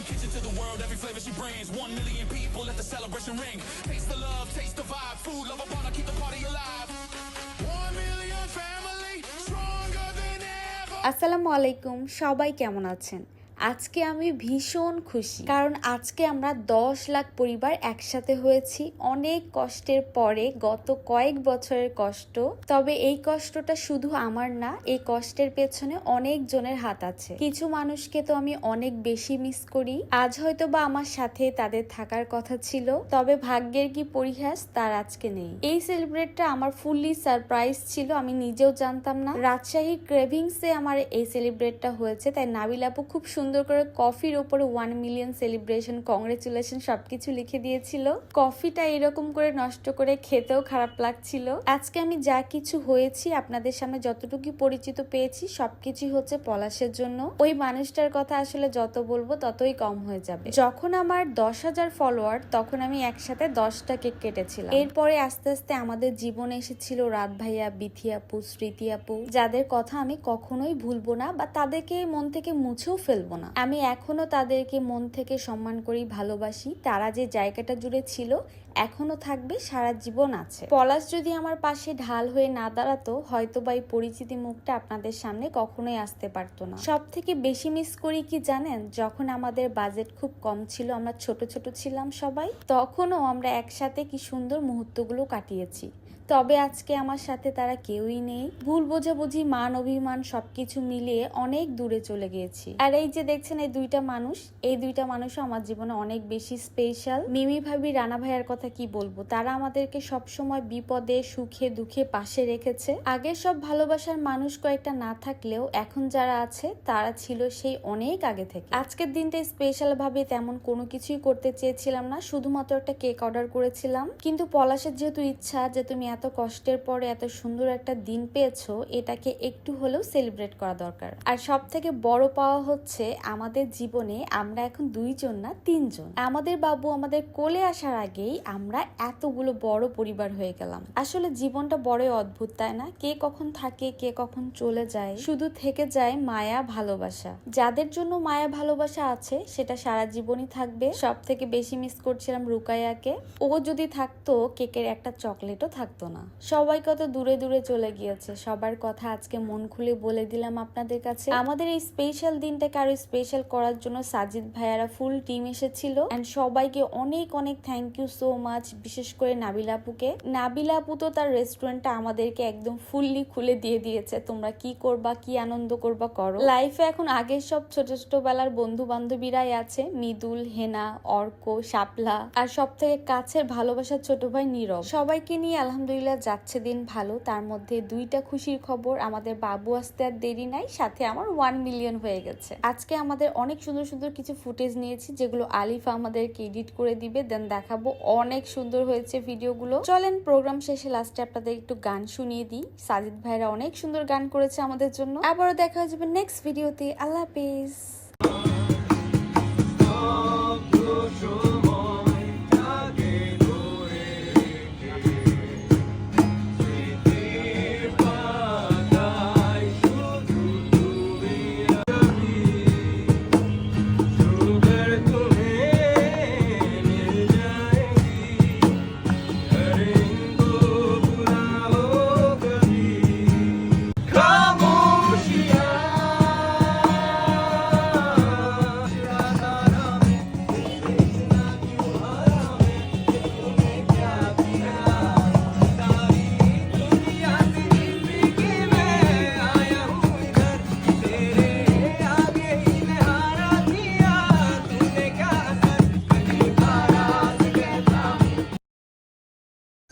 kitchen to the world, every flavor she brings. 1 million people let the celebration ring. Taste the love, taste the vibe. Food, love, wanna keep the party alive. 1 million family, stronger than ever. আসসালামু আলাইকুম, সবাই কেমন আছেন? আজকে আমি ভীষণ খুশি, কারণ আজকে আমরা 10 লাখ পরিবার একসাথে হয়েছি অনেক কষ্টের পরে। গত কয়েক বছরের কষ্ট, তবে এই কষ্টটা শুধু আমার না, এই কষ্টের পেছনে অনেক জনের হাত আছে। কিছু মানুষকে তো আমি অনেক বেশি মিস করি। আজ হয়তো বা আমার সাথে তাদের থাকার কথা ছিল, তবে ভাগ্যের কি পরিহাস, তার আজকে নেই। এই সেলিব্রেটটা আমার ফুললি সারপ্রাইজ ছিল, আমি নিজেও জানতাম না। রাজশাহী ক্রেভিংসে আমার এই সেলিব্রেটটা হয়েছে, তাই নাবিল আপু খুব সুন্দর করে কফির উপরে 1 মিলিয়ন সেলিব্রেশন, কংগ্রেচুলেশন সবকিছু লিখে দিয়েছিল। কফিটা এরকম করে নষ্ট করে খেতেও খারাপ লাগছিল। আজকে আমি যা কিছু হয়েছি, আপনাদের সামনে যতটুকু পরিচিত পেয়েছি, সবকিছু হচ্ছে পলাশের জন্য। ওই মানুষটার কথা আসলে যত বলবো ততই কম হয়ে যাবে। যখন আমার 10,000 ফলোয়ার, তখন আমি একসাথে 10টা কেক কেটেছিলাম। এরপরে আস্তে আস্তে আমাদের জীবনে এসেছিল রাত ভাইয়া, বিথি আপু, স্মৃতি আপু, যাদের কথা আমি কখনোই ভুলবো না বা তাদেরকে মন থেকে মুছেও ফেলবো না। আমি এখনো তাদেরকে মন থেকে সম্মান করি, ভালোবাসি। তারা যে জায়গাটা জুড়ে ছিল, এখনো থাকবে, সারা জীবন আছে। পলাশ যদি আমার পাশে ঢাল হয়ে না দাঁড়াতো, হয়তো বা এই পরিচিতি মুখটা আপনাদের সামনে কখনোই আসতে পারতো না। সব থেকে বেশি মিস করি কি জানেন? যখন আমাদের বাজেট খুব কম ছিল, আমরা ছোট ছোট ছিলাম সবাই, তখনও আমরা একসাথে কি সুন্দর মুহূর্তগুলো কাটিয়েছি। তবে আজকে আমার সাথে তারা কেউই নেই। ভুল বোঝাবুঝি, মান অভিমান সবকিছু মিলিয়ে অনেক দূরে চলে গিয়েছি। আর এই যে দেখছেন এই দুইটা মানুষ, এই দুইটা মানুষও আমার জীবনে অনেক বেশি স্পেশাল। মিমি ভাবি, রানা ভাইয়ার কথা কি বলবো, তারা আমাদেরকে সবসময় বিপদে সুখে দুঃখে পাশে রেখেছে। আগের সব ভালোবাসার মানুষ কয়েকটা না থাকলেও এখন যারা আছে তারা ছিল সেই অনেক আগে থেকে। আজকের দিনটা স্পেশাল ভাবে তেমন কোনো কিছুই করতে চেয়েছিলাম না, শুধুমাত্র একটা কেক অর্ডার করেছিলাম। কিন্তু পলাশের যেহেতু ইচ্ছা যে তুমি এত কষ্টের পরে এত সুন্দর একটা দিন পেয়েছো, এটাকে একটু হলেও সেলিব্রেট করা দরকার। আর সব থেকে বড় পাওয়া হচ্ছে আমাদের জীবনে আমরা এখন 2 জন না 3 জন। আমাদের বাবু আমাদের কোলে আসার আগেই আমরা এতগুলো বড় পরিবার হয়ে গেলাম। আসলে জীবনটা বড়ই অদ্ভুত, তাই না? কে কখন থাকে, কে কখন চলে যায়, শুধু থেকে যায় মায়া ভালোবাসা। যাদের জন্য মায়া ভালোবাসা আছে, সেটা সারা জীবনই থাকবে। সব থেকে বেশি মিস করছিলাম রুকাইয়াকে। ও যদি থাকতো, কেকের একটা চকলেটও থাকতো না। সবাই কত দূরে দূরে চলে গিয়েছে, সবার কথা আজকে মন খুলে বলে দিলাম আপনাদের কাছে। আমাদের এই স্পেশাল দিনটাকে আরো স্পেশাল করার জন্য সাজিদ ভাইয়ারা ফুল টিম এসেছিল, এন্ড সবাইকে অনেক অনেক থ্যাংক ইউ সো মাচ। বিশেষ করে নাবিলা আপুকে। নাবিলা আপু তো তার রেস্টুরেন্টটা আমাদেরকে একদম ফুললি খুলে দিয়ে দিয়েছে, তোমরা কি করবা, কি আনন্দ করবা করো। লাইফে এখন আগের সব ছোট ছোট বেলার বন্ধু বান্ধবীরাই আছে, মৃদুল, হেনা, অর্ক, শাপলা, আর সব থেকে কাছের ভালোবাসার ছোট ভাই নীরব। সবাইকে নিয়ে আলহামদুলিল্লাহ যাচ্ছে দিন ভালো। তার মধ্যে 2টা খুশির খবর, আমাদের বাবু আসতে আর দেরি নাই, সাথে আমার 1 মিলিয়ন হয়ে গেছে। আজকে আমাদের অনেক সুন্দর সুন্দর কিছু ফুটেজ নিয়েছি, যেগুলো আলিফা আমাদেরকে এডিট করে দিবে, দেন দেখাবো। অনেক সুন্দর হয়েছে ভিডিওগুলো। চলেন প্রোগ্রাম শেষে লাস্টে আপনাদের একটু গান শুনিয়ে দিই। সাজিদ ভাইরা অনেক সুন্দর গান করেছে আমাদের জন্য। আবারও দেখা হয়ে যাবে নেক্সট ভিডিওতে। আল্লাহ হাফেজ।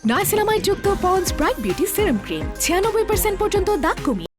নাইসিনামাইড যুক্ত ponds bright beauty serum cream 96% পর্যন্ত দাগ কমিয়ে